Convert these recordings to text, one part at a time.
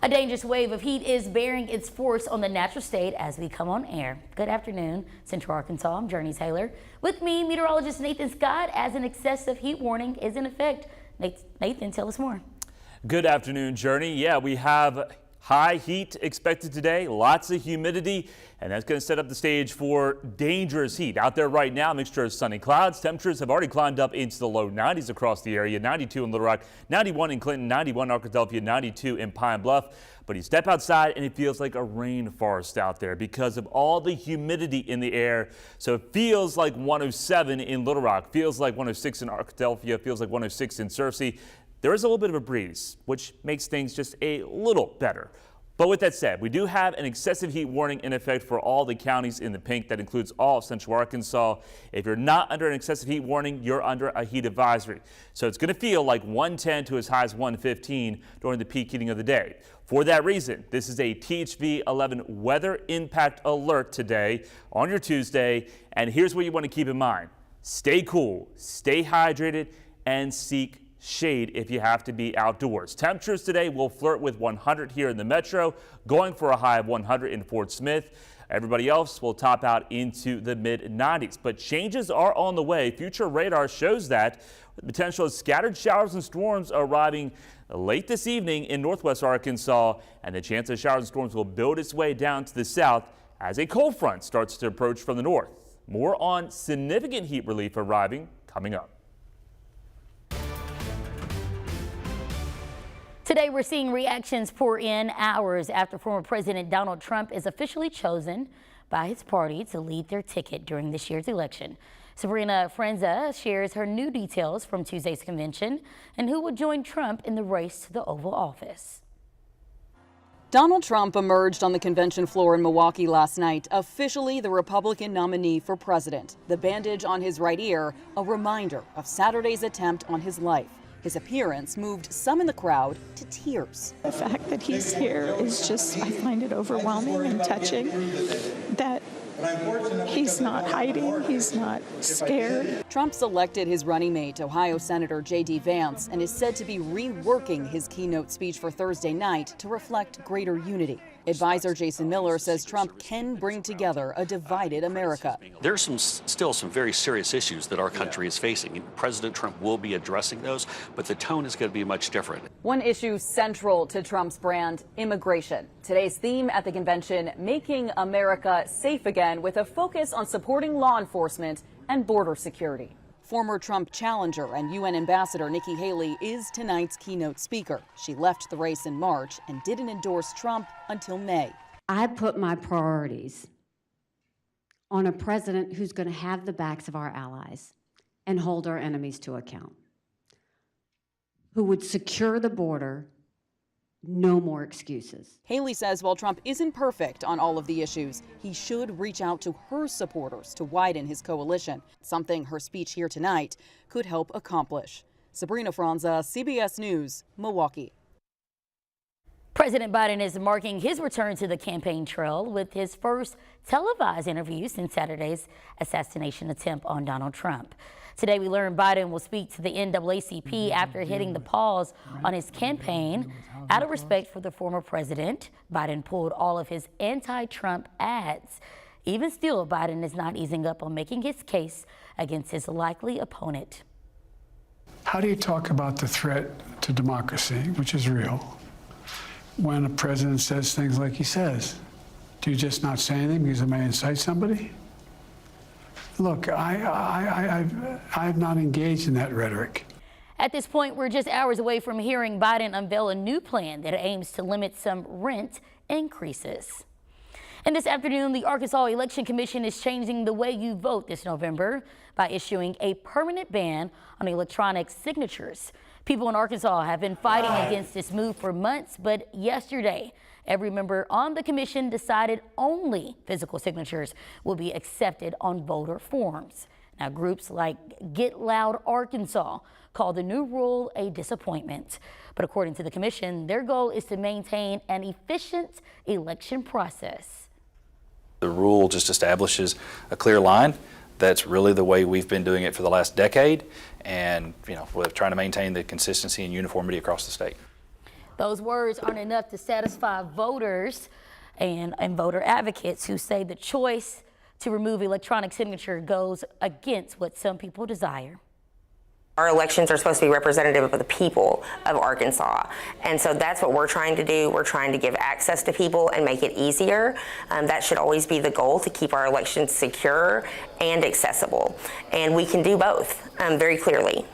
A dangerous wave of heat is bearing its force on the natural state as we come on air. Good afternoon, Central Arkansas. I'm Jurnee Taylor. With me, meteorologist Nathan Scott, as an excessive heat warning is in effect. Nathan, tell us more. Good afternoon, Jurnee. Yeah, we have high heat expected today, lots of humidity, and that's going to set up the stage for dangerous heat. Out there right now, a mixture of sunny clouds. Temperatures have already climbed up into the low 90s across the area. 92 in Little Rock, 91 in Clinton, 91 in Arkadelphia, 92 in Pine Bluff. But you step outside and it feels like a rainforest out there because of all the humidity in the air. So it feels like 107 in Little Rock, feels like 106 in Arkadelphia, feels like 106 in Searcy. There is a little bit of a breeze, which makes things just a little better. But with that said, we do have an excessive heat warning in effect for all the counties in the pink. That includes all of Central Arkansas. If you're not under an excessive heat warning, you're under a heat advisory. So it's going to feel like 110 to as high as 115 during the peak heating of the day. For that reason, this is a THV 11 weather impact alert today on your Tuesday. And here's what you want to keep in mind. Stay cool, stay hydrated, and seek shade if you have to be outdoors. Temperatures today will flirt with 100 here in the metro, going for a high of 100 in Fort Smith. Everybody else will top out into the mid-90s. But changes are on the way. Future radar shows that, with the potential of scattered showers and storms arriving late this evening in northwest Arkansas, and the chance of showers and storms will build its way down to the south as a cold front starts to approach from the north. More on significant heat relief arriving coming up. Today, we're seeing reactions pour in hours after former President Donald Trump is officially chosen by his party to lead their ticket during this year's election. Sabrina Frenza shares her new details from Tuesday's convention and who would join Trump in the race to the Oval Office. Donald Trump emerged on the convention floor in Milwaukee last night, officially the Republican nominee for president. The bandage on his right ear, a reminder of Saturday's attempt on his life. His appearance moved some in the crowd to tears. The fact that he's here is just, I find it overwhelming and touching that he's not hiding, he's not scared. Trump selected his running mate, Ohio Senator J.D. Vance, and is said to be reworking his keynote speech for Thursday night to reflect greater unity. Advisor Jason Miller says Trump can bring together a divided America. There's still some very serious issues that our country is facing. President Trump will be addressing those, but the tone is going to be much different. One issue central to Trump's brand, immigration. Today's theme at the convention, making America safe again, with a focus on supporting law enforcement and border security. Former Trump challenger and UN Ambassador Nikki Haley is tonight's keynote speaker. She left the race in March and didn't endorse Trump until May. I put my priorities on a president who's going to have the backs of our allies and hold our enemies to account, who would secure the border. No more excuses. Haley says while Trump isn't perfect on all of the issues, he should reach out to her supporters to widen his coalition, something her speech here tonight could help accomplish. Sabrina Frenza, CBS News, Milwaukee. President Biden is marking his return to the campaign trail with his first televised interview since Saturday's assassination attempt on Donald Trump. Today we learned Biden will speak to the NAACP after hitting the pause on his campaign. Out of respect for the former president, Biden pulled all of his anti-Trump ads. Even still, Biden is not easing up on making his case against his likely opponent. How do you talk about the threat to democracy, which is real, when a president says things like he says? Do you just not say anything because it may incite somebody? Look, I've not engaged in that rhetoric. At this point, we're just hours away from hearing Biden unveil a new plan that aims to limit some rent increases. And this afternoon, the Arkansas Election Commission is changing the way you vote this November by issuing a permanent ban on electronic signatures. People in Arkansas have been fighting against this move for months, but yesterday, every member on the commission decided only physical signatures will be accepted on voter forms. Now, groups like Get Loud Arkansas call the new rule a disappointment. But according to the commission, their goal is to maintain an efficient election process. The rule just establishes a clear line. That's really the way we've been doing it for the last decade. And, we're trying to maintain the consistency and uniformity across the state. Those words aren't enough to satisfy voters and voter advocates who say the choice to remove electronic signature goes against what some people desire. Our elections are supposed to be representative of the people of Arkansas. And so that's what we're trying to do. We're trying to give access to people and make it easier. That should always be the goal, to keep our elections secure and accessible. And we can do both very clearly.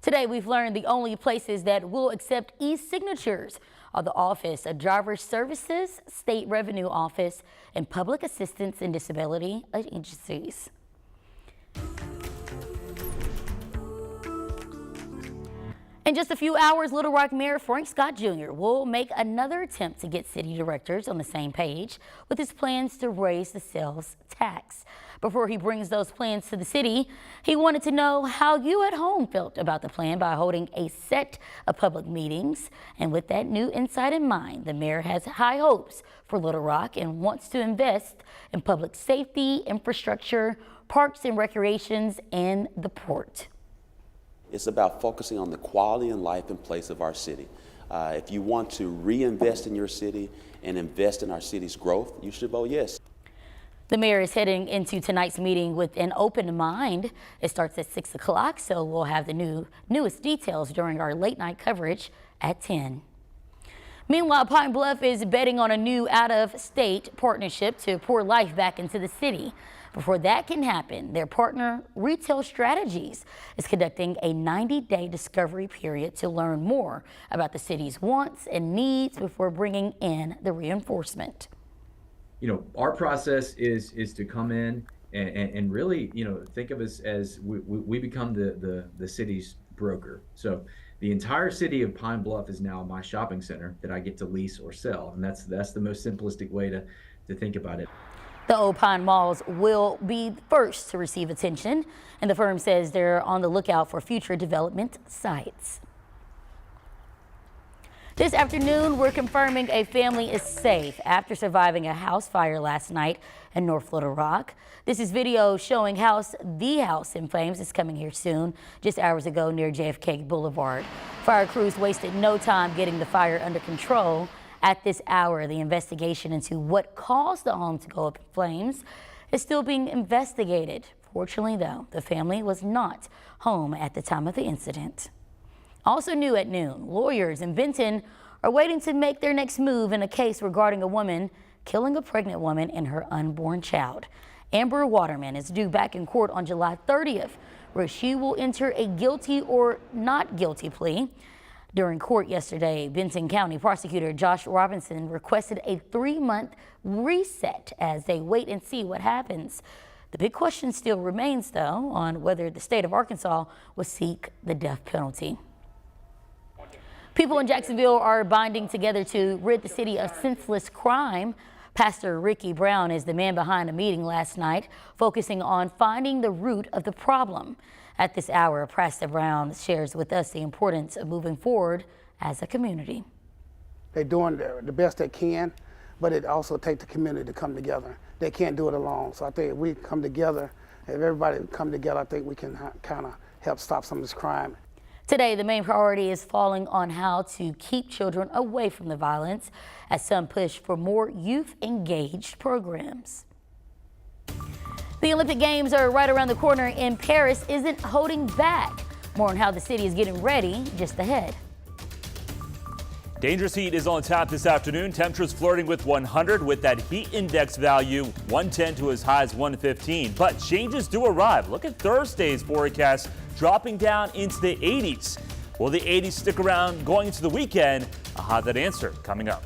Today, we've learned the only places that will accept e-signatures are the Office of Driver Services, State Revenue Office, and Public Assistance and Disability Agencies. In just a few hours, Little Rock Mayor Frank Scott Jr. will make another attempt to get city directors on the same page with his plans to raise the sales tax. Before he brings those plans to the city, he wanted to know how you at home felt about the plan by holding a set of public meetings. And with that new insight in mind, the mayor has high hopes for Little Rock and wants to invest in public safety, infrastructure, parks and recreations, and the port. It's about focusing on the quality and life and place of our city. If you want to reinvest in your city and invest in our city's growth, you should vote yes. The mayor is heading into tonight's meeting with an open mind. It starts at 6 o'clock, so we'll have the newest details during our late night coverage at 10. Meanwhile, Pine Bluff is betting on a new out-of-state partnership to pour life back into the city. Before that can happen, their partner, Retail Strategies, is conducting a 90-day discovery period to learn more about the city's wants and needs before bringing in the reinforcement. You know, our process is to come in and really, you know, think of us as we become the city's broker. So the entire city of Pine Bluff is now my shopping center that I get to lease or sell, and that's the most simplistic way to think about it. The Old Pine Malls will be first to receive attention, and the firm says they're on the lookout for future development sites. This afternoon, we're confirming a family is safe after surviving a house fire last night in North Little Rock. This is video showing the house in flames is coming here soon, just hours ago near JFK Boulevard. Fire crews wasted no time getting the fire under control. At this hour, the investigation into what caused the home to go up in flames is still being investigated. Fortunately, though, the family was not home at the time of the incident. Also new at noon, lawyers in Benton are waiting to make their next move in a case regarding a woman killing a pregnant woman and her unborn child. Amber Waterman is due back in court on July 30th, where she will enter a guilty or not guilty plea. During court yesterday, Benton County Prosecutor Josh Robinson requested a 3-month reset as they wait and see what happens. The big question still remains, though, on whether the state of Arkansas will seek the death penalty. People in Jacksonville are binding together to rid the city of senseless crime. Pastor Ricky Brown is the man behind a meeting last night, focusing on finding the root of the problem. At this hour, Pastor Brown shares with us the importance of moving forward as a community. They're doing the best they can, but it also takes the community to come together. They can't do it alone. So I think if we come together, if everybody come together, I think we can kind of help stop some of this crime. Today, the main priority is falling on how to keep children away from the violence as some push for more youth-engaged programs. The Olympic Games are right around the corner and Paris isn't holding back. More on how the city is getting ready just ahead. Dangerous heat is on tap this afternoon. Temperatures flirting with 100 with that heat index value 110 to as high as 115. But changes do arrive. Look at Thursday's forecast dropping down into the 80s. Will the 80s stick around going into the weekend? I'll have that answer coming up.